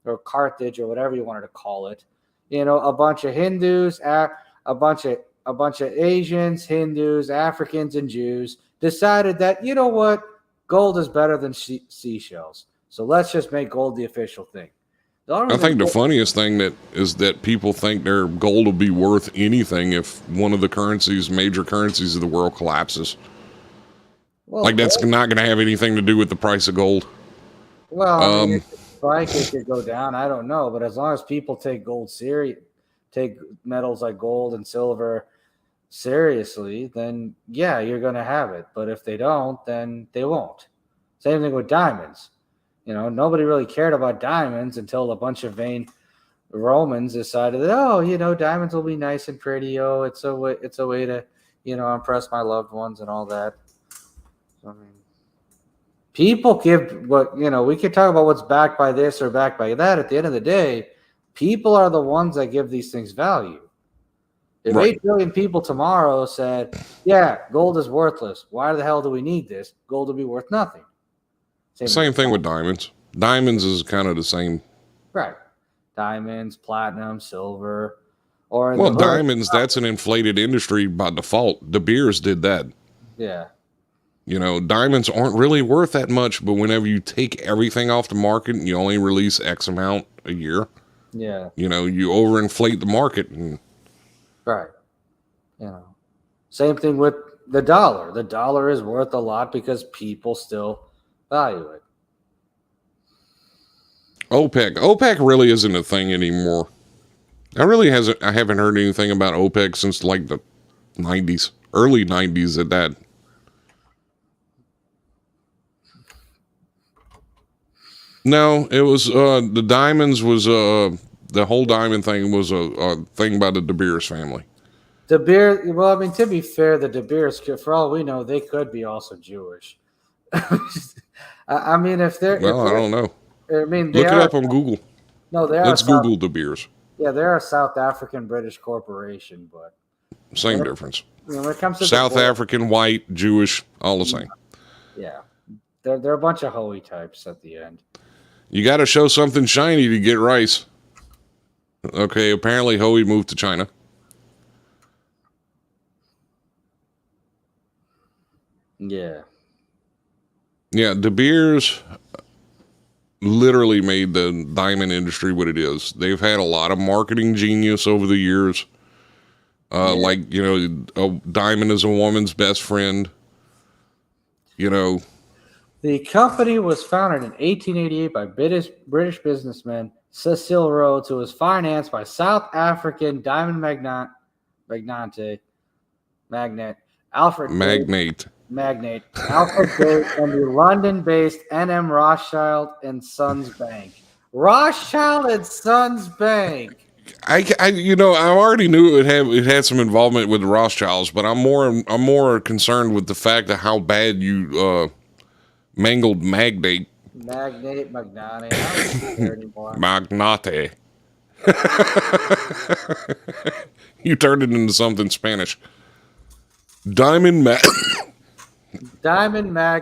or Carthage or whatever you wanted to call it, a bunch of Hindus, a bunch of Asians, Hindus, Africans, and Jews decided that, you know what, gold is better than seashells. So let's just make gold the official thing. I think the funniest thing is that people think their gold will be worth anything if one of the major currencies of the world collapses. Well, that's not going to have anything to do with the price of gold. Well, it could go down. I don't know, but as long as people take take metals like gold and silver seriously, then yeah, you're going to have it. But if they don't, then they won't. Same thing with diamonds. Nobody really cared about diamonds until a bunch of vain Romans decided that, diamonds will be nice and pretty. Oh, it's a way to, impress my loved ones and all that. I mean, people give we could talk about what's backed by this or backed by that. At the end of the day, people are the ones that give these things value. If 8 billion people tomorrow said, yeah, gold is worthless, why the hell do we need this? Gold will be worth nothing. Same thing with diamonds. Diamonds is kind of the same. Right. Diamonds, platinum, silver. Diamonds, that's an inflated industry by default. De Beers did that. Yeah. Diamonds aren't really worth that much, but whenever you take everything off the market and you only release X amount a year, yeah, you overinflate the market. Right. Same thing with the dollar. The dollar is worth a lot because people still value it. OPEC really isn't a thing anymore. I haven't heard anything about OPEC since like the 90s, early 90s at that. No, it was the diamonds was the whole diamond thing was a thing by the De Beers family. De Beers, well, I mean, to be fair, the De Beers, for all we know, they could be also Jewish. I mean, if they're... Well, I don't know. I mean, look it up on Google. No, they are. Let's Google De Beers. Yeah, they're a South African British corporation, but... Same difference. When it comes to South African, white, Jewish, all the same. Yeah. They're a bunch of hoey types at the end. You got to show something shiny to get rice. Okay, apparently Hoey moved to China. Yeah. Yeah, De Beers literally made the diamond industry what it is. They've had a lot of marketing genius over the years. Like, a diamond is a woman's best friend. The company was founded in 1888 by British businessman Cecil Rhodes, who was financed by South African diamond magnate Alfred Magnate. Alfred Gate and the London-based N.M. Rothschild and Sons Bank. Rothschild and Sons Bank. I already knew it had some involvement with the Rothschilds, but I'm more concerned with the fact of how bad you mangled Magnate. Magnate. I don't care anymore. Magnate. You turned it into something Spanish. Diamond It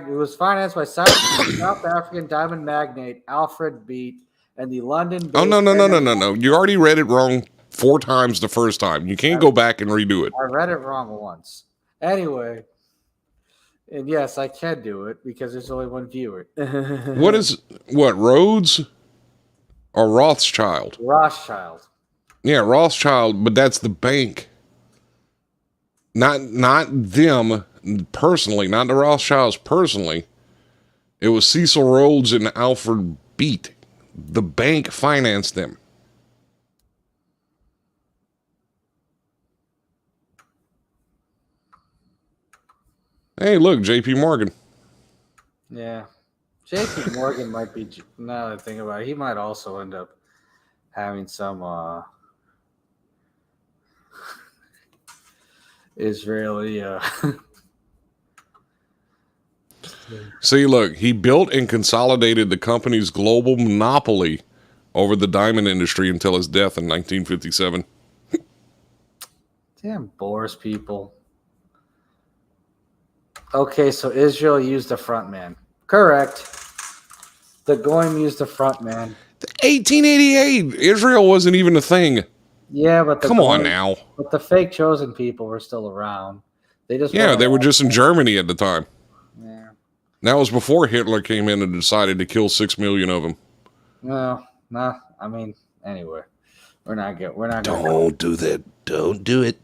was financed by South African diamond magnate Alfred Beat and the London. Oh no! You already read it wrong 4 times the first time. You can't go back and redo it. I read it wrong once. Anyway, and yes, I can do it because there's only one viewer. What Rhodes or Rothschild? Rothschild. Yeah, Rothschild, but that's the bank. Not them personally, not the Rothschilds personally. It was Cecil Rhodes and Alfred Beat. The bank financed them. Hey, look, J.P. Morgan. Yeah. J.P. Morgan might be, now that I think about it, he might also end up having some Israeli. See, look, he built and consolidated the company's global monopoly over the diamond industry until his death in 1957. Damn Boers people. Okay, so Israel used a front man. Correct. The Goyim used a front man. 1888, Israel wasn't even a thing. Yeah, but come on now. But the fake chosen people were still around. They were just in Germany at the time. Yeah. That was before Hitler came in and decided to kill 6 million of them. No, I mean, anyway, we're not going. Don't do that. Don't do it.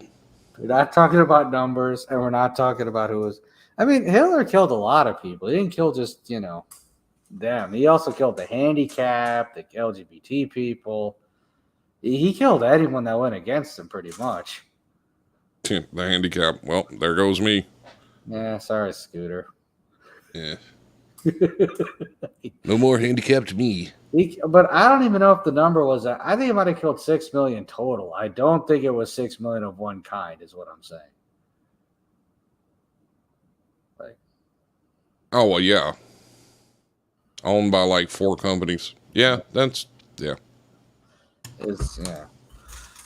We're not talking about numbers, and we're not talking about who was. I mean, Hitler killed a lot of people. He didn't kill just them. He also killed the handicapped, the LGBT people. He killed anyone that went against him, pretty much. The handicap. Well, there goes me. Yeah, sorry, Scooter. Yeah. No more handicapped me. But I don't even know if the number was that. I think he might have killed 6 million total. I don't think it was 6 million of one kind, is what I'm saying. Oh, well, yeah. Owned by like 4 companies. Yeah, yeah.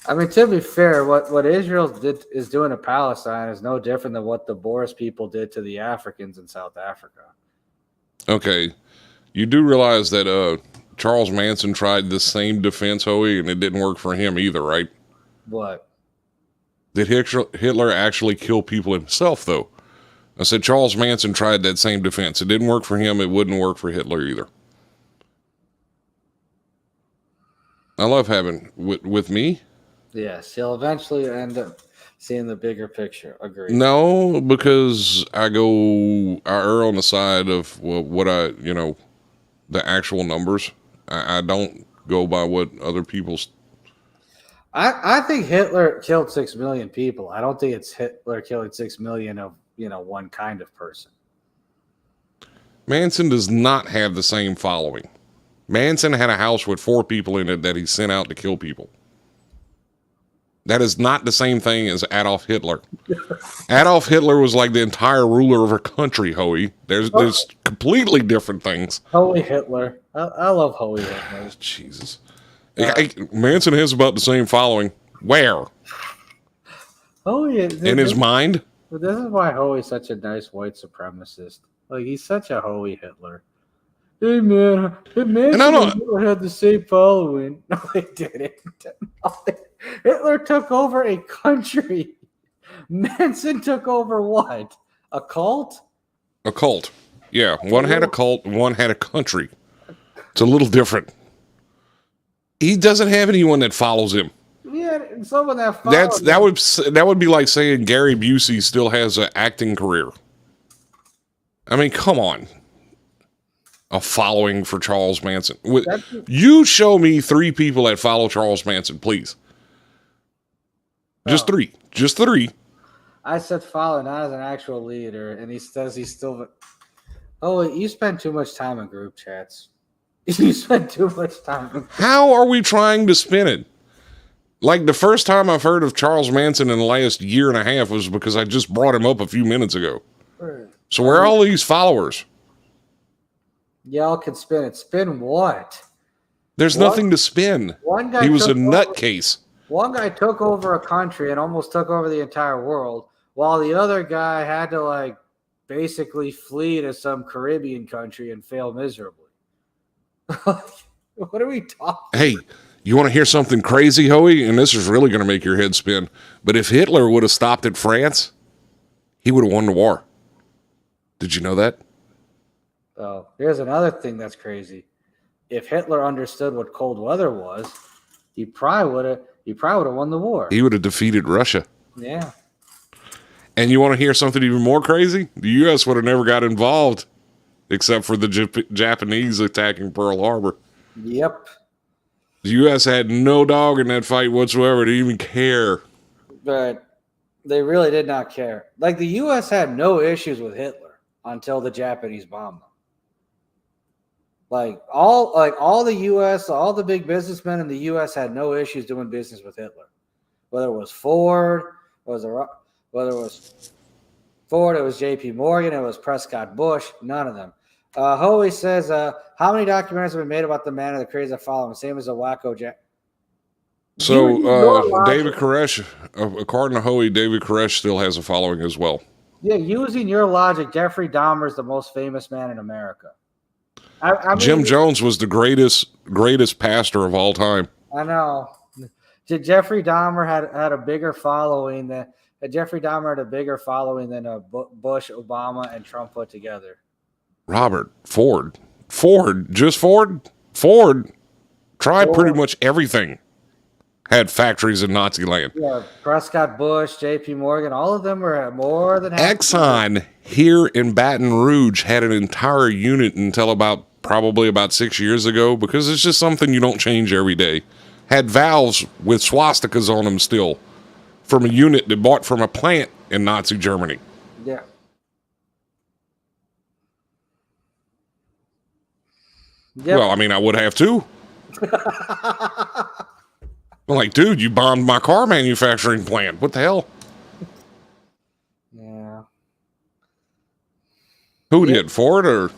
I mean, to be fair, what Israel is doing to Palestine is no different than what the Boers people did to the Africans in South Africa. Okay. You do realize that Charles Manson tried the same defense, Hoey, and it didn't work for him either, right? What? Did Hitler actually kill people himself, though? I said Charles Manson tried that same defense. It didn't work for him. It wouldn't work for Hitler either. I love having with me. Yes, he'll eventually end up seeing the bigger picture. Agreed. No, because I err on the side of what the actual numbers. I don't go by what other people's. I think Hitler killed 6 million people. I don't think it's Hitler killing 6 million of one kind of person. Manson does not have the same following. Manson had a house with 4 people in it that he sent out to kill people. That is not the same thing as Adolf Hitler. Adolf Hitler was like the entire ruler of a country, Hoey. There's completely different things. Hoey Hitler. I love Hoey Hitler. Jesus. Manson has about the same following. Where? Hoey in his mind? But this is why Hoey's such a nice white supremacist. Like, he's such a Hoey Hitler. Hey, man. Hitler had the same following. No, he didn't. Hitler took over a country. Manson took over what? A cult? A cult. Yeah. One had a cult, one had a country. It's a little different. He doesn't have anyone that follows him. Yeah, someone that follows that would be like saying Gary Busey still has an acting career. I mean, come on. a following for Charles Manson. That's, You show me 3 people that follow Charles Manson, please. Just oh, 3. Just 3. I said follow, not as an actual leader, and he says he's still. Oh, you spend too much time in group chats. You spend too much time. How are we trying to spin it? Like, the first time I've heard of Charles Manson in the last year and a half was because I just brought him up a few minutes ago. So where are all these followers? Y'all can spin it. Spin what? There's nothing to spin. One guy He was a took nutcase. One guy took over a country and almost took over the entire world, while the other guy had to, like, basically flee to some Caribbean country and fail miserably. What are we talking? Hey, you want to hear something crazy, Hoey? And this is really going to make your head spin. But if Hitler would have stopped at France, he would have won the war. Did you know that? Oh, here's another thing that's crazy. If Hitler understood what cold weather was, he probably would have won the war. He would have defeated Russia. Yeah. And you want to hear something even more crazy? The U.S. would have never got involved, except for the Japanese attacking Pearl Harbor. Yep. The U.S. had no dog in that fight whatsoever. They didn't even care. But they really did not care. Like, the U.S. had no issues with Hitler until the Japanese bombed them. Like all the U.S., all the big businessmen in the U.S. had no issues doing business with Hitler. Whether it was Ford, whether it was Ford, it was J.P. Morgan, it was Prescott Bush, none of them. Hoey says, how many documentaries have been made about the man of the crazy that follow him? Same as a wacko Jack. So David Koresh, according to Hoey, David Koresh still has a following as well. Yeah, using your logic, Jeffrey Dahmer is the most famous man in America. I mean, Jim Jones was the greatest pastor of all time. I know. Jeffrey Dahmer had a bigger following than Bush, Obama, and Trump put together. Robert, Ford, tried pretty much everything. Had factories in Nazi land. Yeah, Prescott Bush, J.P. Morgan, all of them were more than half. Exxon here in Baton Rouge had an entire unit until probably about 6 years ago, because it's just something you don't change every day. Had valves with swastikas on them still from a unit they bought from a plant in Nazi Germany. Yeah. Yep. Well, I mean, I would have too. I'm like, dude, you bombed my car manufacturing plant. What the hell? Yeah. Who did, Ford or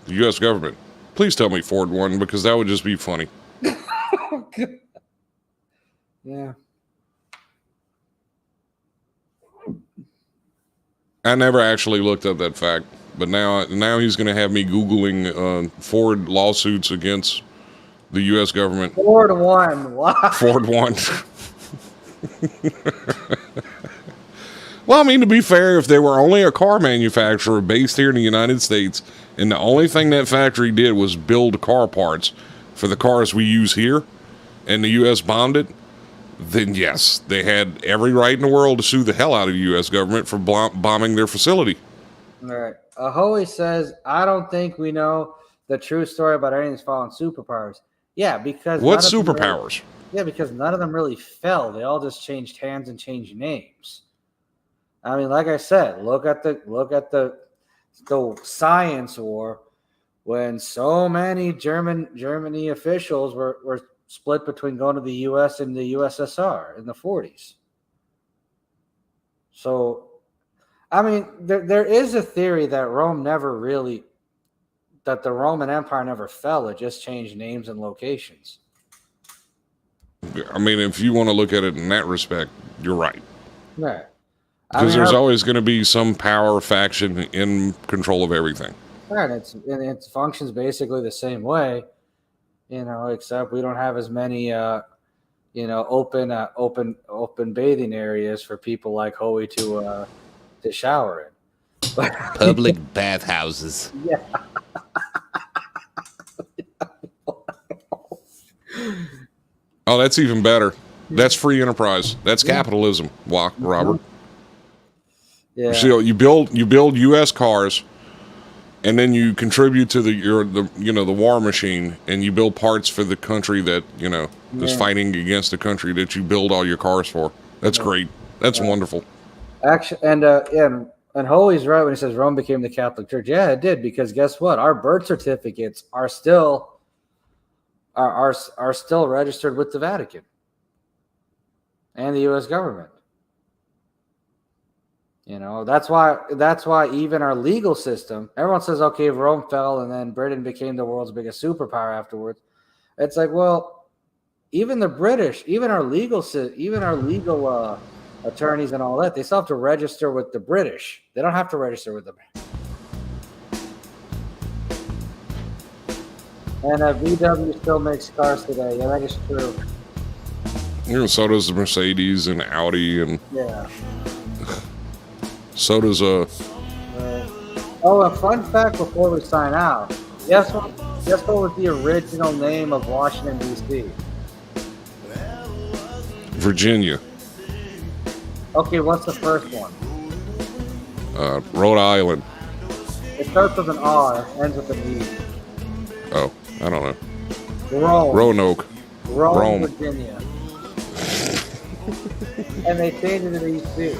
the U.S. government? Please tell me Ford won, because that would just be funny. Yeah. I never actually looked up that fact, but now he's going to have me Googling Ford lawsuits against the U.S. government. Ford won. Wow. Ford won. Well, I mean, to be fair, if they were only a car manufacturer based here in the United States, and the only thing that factory did was build car parts for the cars we use here, and the U.S. bombed it, then yes, they had every right in the world to sue the hell out of the U.S. government for bombing their facility. All right. Hoey says, I don't think we know the true story about any of these fallen superpowers. Yeah, because... What superpowers? Because none of them really fell. They all just changed hands and changed names. I mean, like I said, look at the science war, when so many Germany officials were split between going to the U.S. and the USSR in the 40s. So, I mean, there is a theory that the Roman Empire never fell. It just changed names and locations. I mean, if you want to look at it in that respect, you're right. Right. Because there's always going to be some power faction in control of everything. Right. It functions basically the same way, except we don't have as many, open bathing areas for people like Hoey to shower in. Public bathhouses. Yeah. Oh, that's even better. That's free enterprise. That's capitalism, Robert. Yeah. So you build U.S. cars, and then you contribute to the war machine, and you build parts for the country that is Yeah. fighting against the country that you build all your cars for. That's great. That's wonderful. Actually, and Holy's right when he says Rome became the Catholic Church. Yeah, it did, because guess what? Our birth certificates are still are still registered with the Vatican and the U.S. government. That's why even our legal system, everyone says, okay, Rome fell and then Britain became the world's biggest superpower afterwards. It's like, well, even the British, even our legal attorneys and all that, they still have to register with the British. They don't have to register with them. And VW still makes cars today. Yeah, that is true. So does the Mercedes and Audi, and Yeah. so does a fun fact before we sign out. Guess what was the original name of Washington, D.C.? Virginia. Okay, what's the first one? Rhode Island. It starts with an R, ends with an E. Oh, I don't know. Rome. Roanoke. Rome, Virginia. And they changed it to D.C.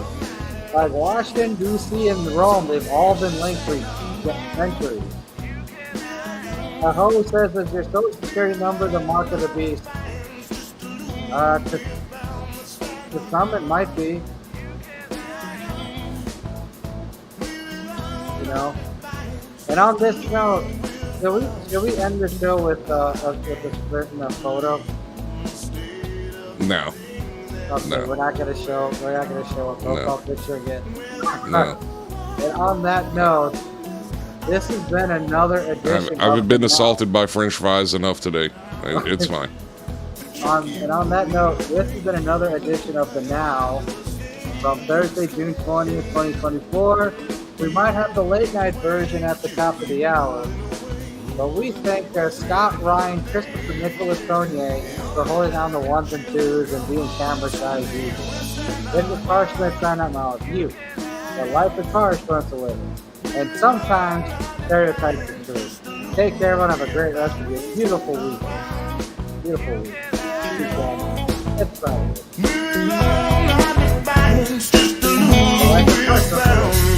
Like Washington, D.C., and Rome, they've all been linked for centuries. Ho says that your social security number the mark of the beast. To some it might be. And on this note, should we end the show with a certain photo? No. Okay, No. we're not gonna show a profile picture again. No. And on that note, this has been another edition. I've been assaulted by French fries enough today. It's fine. And on that note, this has been another edition of The Now from Thursday, June 20th, 2024. We might have the late night version at the top of the hour. But we thank Scott, Ryan, Christopher, Nicholas, Tonier for holding down the ones and twos and being camera shy as usual. This is Parchment sign out now with you. The life is harsh once to live. And sometimes stereotypes are true. Take care, everyone. Have a great rest of your beautiful week. Beautiful week. It's Friday. The life is harsh once to live.